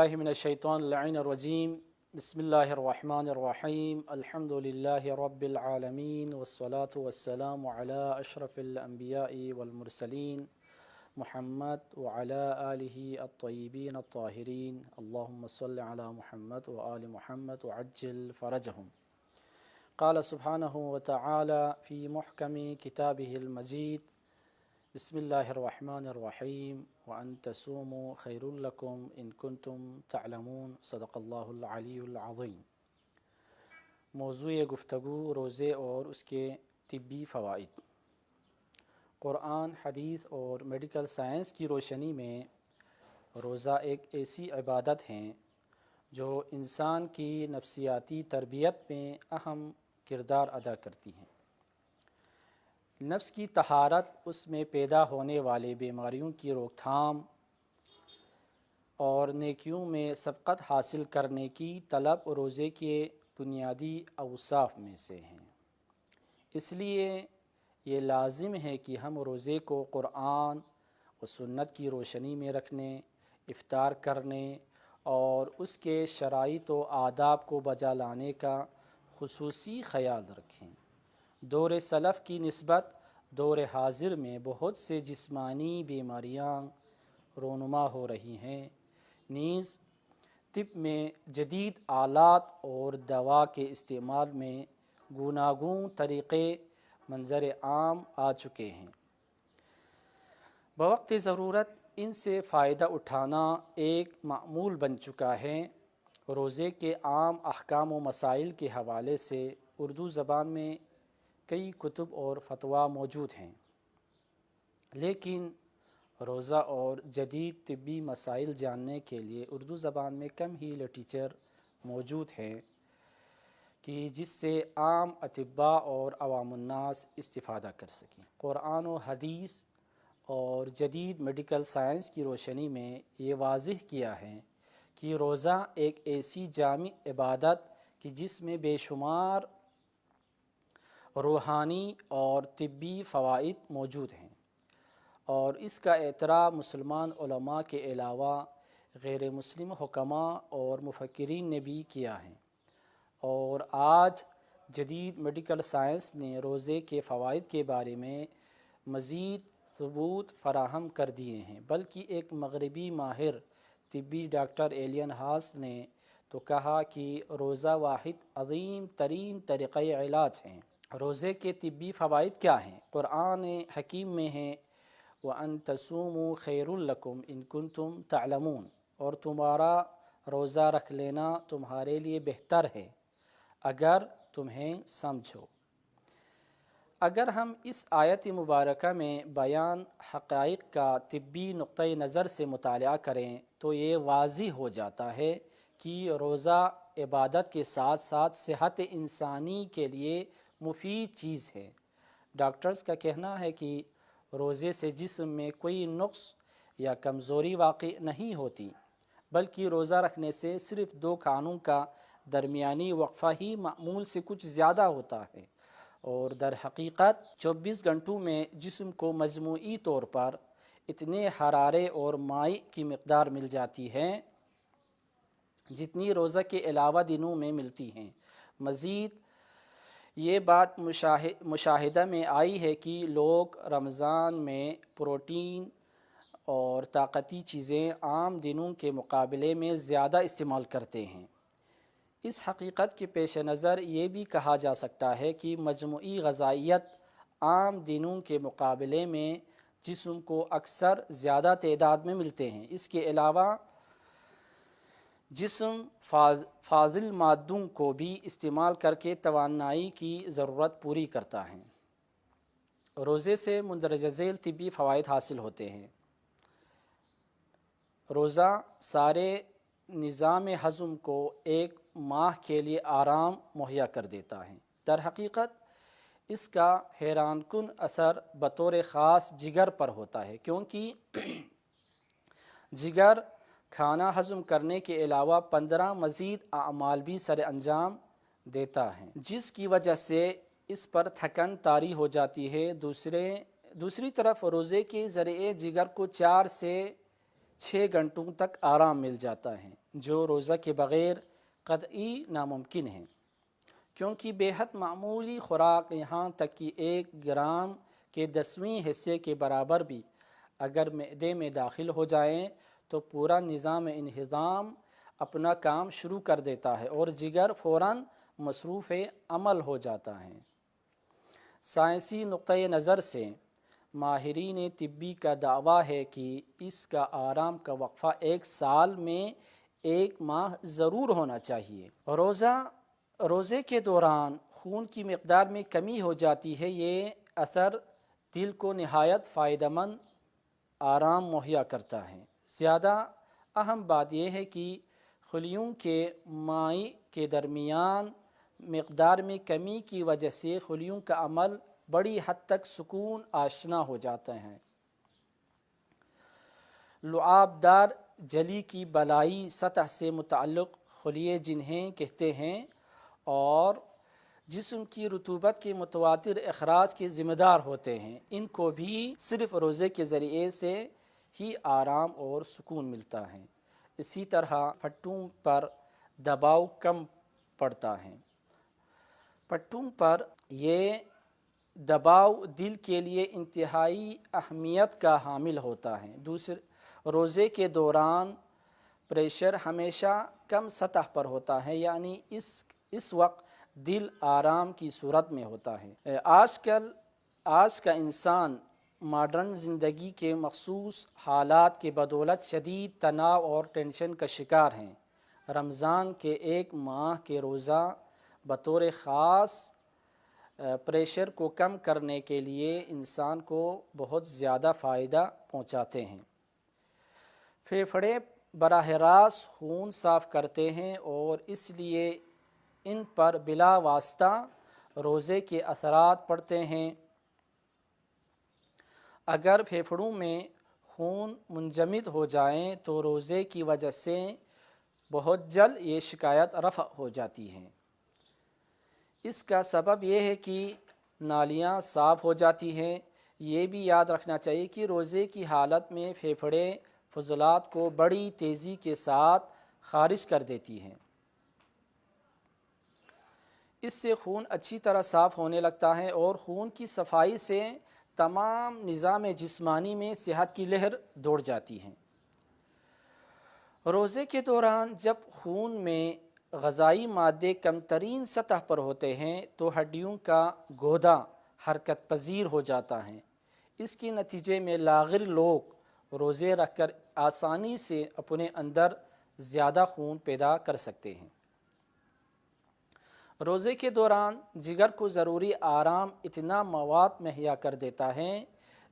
باللہ من الشیطان اللعین الرجیم بسم اللہ الرحمن الرحیم الحمدللہ رب العالمین والصلاة والسلام علی اشرف الانبیاء والمرسلین محمد وعلی آلہ الطیبین الطاہرین اللہم صل علی محمد وآل محمد وعجل فرجہم۔ قال سبحانہ وتعالی فی محکم کتابہ المجید بسم اللہ الرحمن الرحیم وَأَن تَصُومُوا خَيْرٌ لَكُمْ إِن كُنتُمْ تَعْلَمُونَ صدق اللہ العلی العظیم۔ موضوع گفتگو روزے اور اس کے طبی فوائد۔ قرآن، حدیث اور میڈیکل سائنس کی روشنی میں روزہ ایک ایسی عبادت ہے جو انسان کی نفسیاتی تربیت میں اہم کردار ادا کرتی ہیں۔ نفس کی طہارت، اس میں پیدا ہونے والے بیماریوں کی روک تھام اور نیکیوں میں سبقت حاصل کرنے کی طلب روزے کے بنیادی اوصاف میں سے ہیں۔ اس لیے یہ لازم ہے کہ ہم روزے کو قرآن و سنت کی روشنی میں رکھنے، افطار کرنے اور اس کے شرائط و آداب کو بجا لانے کا خصوصی خیال رکھیں۔ دور سلف کی نسبت دور حاضر میں بہت سے جسمانی بیماریاں رونما ہو رہی ہیں، نیز طب میں جدید آلات اور دوا کے استعمال میں گوناگون طریقے منظر عام آ چکے ہیں۔ بوقت ضرورت ان سے فائدہ اٹھانا ایک معمول بن چکا ہے۔ روزے کے عام احکام و مسائل کے حوالے سے اردو زبان میں کئی کتب اور فتویٰ موجود ہیں، لیکن روزہ اور جدید طبی مسائل جاننے کے لیے اردو زبان میں کم ہی لٹریچر موجود ہے کہ جس سے عام اطباء اور عوام الناس استفادہ کر سکیں۔ قرآن و حدیث اور جدید میڈیکل سائنس کی روشنی میں یہ واضح کیا ہے کہ روزہ ایک ایسی جامع عبادت کہ جس میں بے شمار روحانی اور طبی فوائد موجود ہیں، اور اس کا اعتراف مسلمان علماء کے علاوہ غیر مسلم حکماء اور مفکرین نے بھی کیا ہے، اور آج جدید میڈیکل سائنس نے روزے کے فوائد کے بارے میں مزید ثبوت فراہم کر دیے ہیں۔ بلکہ ایک مغربی ماہر طبی ڈاکٹر ایلین ہاس نے تو کہا کہ روزہ واحد عظیم ترین طریقہ علاج ہیں۔ روزے کے طبی فوائد کیا ہیں؟ قرآن حکیم میں ہیں وَأَن تَصُومُوا خَيْرٌ لَكُمْ إِن كُنتُمْ تَعْلَمُونَ، اور تمہارا روزہ رکھ لینا تمہارے لیے بہتر ہے اگر تمہیں سمجھو۔ اگر ہم اس آیت مبارکہ میں بیان حقائق کا طبی نقطہ نظر سے مطالعہ کریں تو یہ واضح ہو جاتا ہے کہ روزہ عبادت کے ساتھ ساتھ صحت انسانی کے لیے مفید چیز ہے۔ ڈاکٹرز کا کہنا ہے کہ روزے سے جسم میں کوئی نقص یا کمزوری واقع نہیں ہوتی، بلکہ روزہ رکھنے سے صرف 2 کھانوں کا درمیانی وقفہ ہی معمول سے کچھ زیادہ ہوتا ہے، اور در حقیقت 24 گھنٹوں میں جسم کو مجموعی طور پر اتنے حرارے اور مائی کی مقدار مل جاتی ہے جتنی روزہ کے علاوہ دنوں میں ملتی ہیں۔ مزید یہ بات مشاہدہ میں آئی ہے کہ لوگ رمضان میں پروٹین اور طاقتی چیزیں عام دنوں کے مقابلے میں زیادہ استعمال کرتے ہیں۔ اس حقیقت کے پیش نظر یہ بھی کہا جا سکتا ہے کہ مجموعی غذائیت عام دنوں کے مقابلے میں جسم کو اکثر زیادہ تعداد میں ملتے ہیں۔ اس کے علاوہ جسم فاضل مادوں کو بھی استعمال کر کے توانائی کی ضرورت پوری کرتا ہے۔ روزے سے مندرجہ ذیل طبی فوائد حاصل ہوتے ہیں۔ روزہ سارے نظام ہضم کو ایک ماہ کے لیے آرام مہیا کر دیتا ہے۔ در حقیقت اس کا حیران کن اثر بطور خاص جگر پر ہوتا ہے، کیونکہ جگر کھانا ہضم کرنے کے علاوہ 15 مزید اعمال بھی سر انجام دیتا ہے، جس کی وجہ سے اس پر تھکن طاری ہو جاتی ہے۔ دوسری طرف روزے کے ذریعے جگر کو 4 سے 6 گھنٹوں تک آرام مل جاتا ہے۔ جو روزہ کے بغیر قطعی ناممکن ہیں، کیونکہ بے حد معمولی خوراک یہاں تک کہ 1 گرام کے 10ویں حصے کے برابر بھی اگر معدے میں داخل ہو جائیں تو پورا نظام انہضام اپنا کام شروع کر دیتا ہے اور جگر فوراً مصروف عمل ہو جاتا ہے۔ سائنسی نقطۂ نظر سے ماہرین طبی کا دعویٰ ہے کہ اس کا آرام کا وقفہ 1 سال میں 1 ماہ ضرور ہونا چاہیے۔ روزے کے دوران خون کی مقدار میں کمی ہو جاتی ہے۔ یہ اثر دل کو نہایت فائدہ مند آرام مہیا کرتا ہے۔ زیادہ اہم بات یہ ہے کہ خلیوں کے مائی کے درمیان مقدار میں کمی کی وجہ سے خلیوں کا عمل بڑی حد تک سکون آشنا ہو جاتا ہے۔ لعاب دار جلی کی بالائی سطح سے متعلق خلیے جنہیں کہتے ہیں اور جسم کی رطوبت کے متواتر اخراج کے ذمہ دار ہوتے ہیں، ان کو بھی صرف روزے کے ذریعے سے ہی آرام اور سکون ملتا ہے۔ اسی طرح پٹھوں پر دباؤ کم پڑتا ہے۔ پٹھوں پر یہ دباؤ دل کے لیے انتہائی اہمیت کا حامل ہوتا ہے۔ روزے کے دوران پریشر ہمیشہ کم سطح پر ہوتا ہے، یعنی اس وقت دل آرام کی صورت میں ہوتا ہے۔ آج کا انسان ماڈرن زندگی کے مخصوص حالات کے بدولت شدید تناؤ اور ٹینشن کا شکار ہیں۔ رمضان کے 1 ماہ کے روزہ بطور خاص پریشر کو کم کرنے کے لیے انسان کو بہت زیادہ فائدہ پہنچاتے ہیں۔ پھیپھڑے براہ راست خون صاف کرتے ہیں اور اس لیے ان پر بلا واسطہ روزے کے اثرات پڑتے ہیں۔ اگر پھیپھڑوں میں خون منجمد ہو جائیں تو روزے کی وجہ سے بہت جلد یہ شکایت رفع ہو جاتی ہے۔ اس کا سبب یہ ہے کہ نالیاں صاف ہو جاتی ہیں۔ یہ بھی یاد رکھنا چاہیے کہ روزے کی حالت میں پھیپھڑے فضلات کو بڑی تیزی کے ساتھ خارج کر دیتی ہیں۔ اس سے خون اچھی طرح صاف ہونے لگتا ہے اور خون کی صفائی سے تمام نظام جسمانی میں صحت کی لہر دوڑ جاتی ہے۔ روزے کے دوران جب خون میں غذائی مادے کم ترین سطح پر ہوتے ہیں تو ہڈیوں کا گودا حرکت پذیر ہو جاتا ہے۔ اس کے نتیجے میں لاغر لوگ روزے رکھ کر آسانی سے اپنے اندر زیادہ خون پیدا کر سکتے ہیں۔ روزے کے دوران جگر کو ضروری آرام اتنا مواد مہیا کر دیتا ہے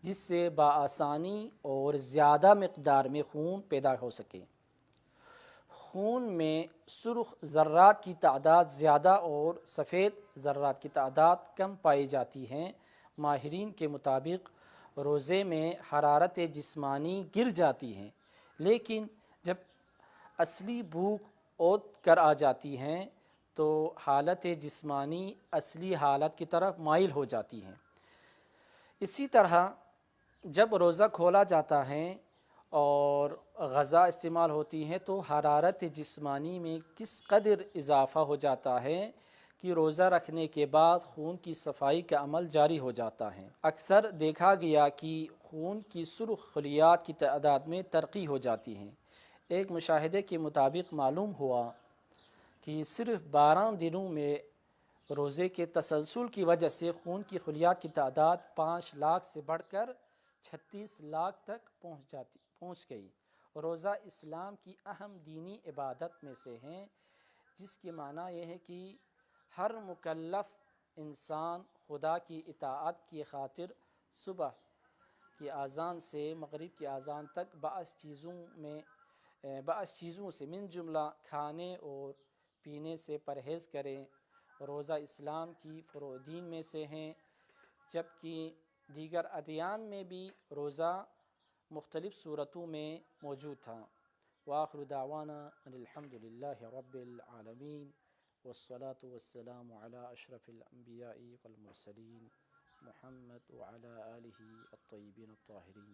جس سے بآسانی اور زیادہ مقدار میں خون پیدا ہو سکے۔ خون میں سرخ ذرات کی تعداد زیادہ اور سفید ذرات کی تعداد کم پائی جاتی ہیں۔ ماہرین کے مطابق روزے میں حرارت جسمانی گر جاتی ہے، لیکن جب اصلی بھوک اوت کر آ جاتی ہے تو حالت جسمانی اصلی حالت کی طرف مائل ہو جاتی ہے۔ اسی طرح جب روزہ کھولا جاتا ہے اور غذا استعمال ہوتی ہے تو حرارت جسمانی میں کس قدر اضافہ ہو جاتا ہے کہ روزہ رکھنے کے بعد خون کی صفائی کا عمل جاری ہو جاتا ہے۔ اکثر دیکھا گیا کہ خون کی سرخ خلیات کی تعداد میں ترقی ہو جاتی ہے۔ ایک مشاہدے کے مطابق معلوم ہوا کہ صرف 12 دنوں میں روزے کے تسلسل کی وجہ سے خون کی خلیات کی تعداد 5 لاکھ سے بڑھ کر 36 لاکھ تک پہنچ گئی۔ روزہ اسلام کی اہم دینی عبادت میں سے ہے، جس کی معنی یہ ہے کہ ہر مکلف انسان خدا کی اطاعت کی خاطر صبح کی اذان سے مغرب کی اذان تک بعض چیزوں سے من جملہ کھانے اور پینے سے پرہیز کریں۔ روزہ اسلام کی فروع دین میں سے ہیں، جبکہ دیگر ادیان میں بھی روزہ مختلف صورتوں میں موجود تھا۔ وآخر دعوانا ان الحمد للہ رب العالمین والصلاة والسلام علی اشرف الانبیاء والمرسلین محمد وعلی آلہ الطیبین الطاہرین۔